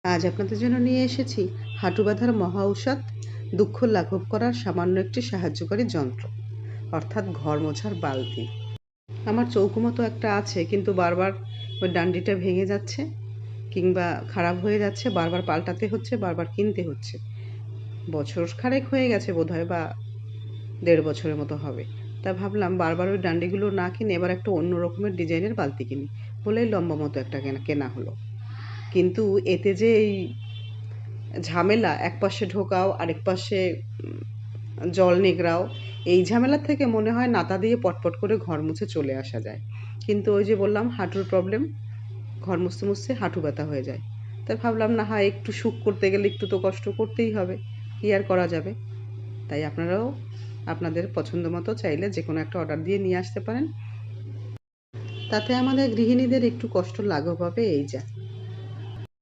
আজ আপনাদের জন্য নিয়ে এসেছি হাঁটু ব্যথার মহা ঔষধ, দুঃখ লাঘব করার সামান্য একটি সাহায্যকারী যন্ত্র, অর্থাৎ ঘর মোছার বালতি। আমার চৌকো মতো একটা আছে, কিন্তু বারবার ওই ডান্ডিটা ভেঙে যাচ্ছে কিংবা খারাপ হয়ে যাচ্ছে, বারবার পাল্টাতে হচ্ছে, বারবার কিনতে হচ্ছে। বছর খানেক হয়ে গেছে বোধহয়, বা 1.5 বছরের মতো হবে। তা ভাবলাম বারবার ওই ডান্ডিগুলো না কিনে এবার একটা অন্য রকমের ডিজাইনের বালতি কিনি, বলেই লম্বা মতো একটা কেনা হলো। কিন্তু এতে যে এই ঝামেলা, এক পাশে ঢোকাও আরেক পাশে জল নিগড়াও, এই ঝামেলার থেকে মনে হয় নাতা দিয়ে পটপট করে ঘর মুছে চলে আসা যায়। কিন্তু ওই যে বললাম হাঁটুর প্রবলেম, ঘর মুছতে মুছতে হাঁটু ব্যথা হয়ে যায়। তাই ভাবলাম না হয় একটু সুখ করতে গেলে একটু তো কষ্ট করতেই হবে, কী আর করা যাবে। তাই আপনারাও আপনাদের পছন্দ মতো চাইলে যে কোনো একটা অর্ডার দিয়ে নিয়ে আসতে পারেন। তাতে আমাদের গৃহিণীদের একটু কষ্ট লাঘব হবে, এই যা।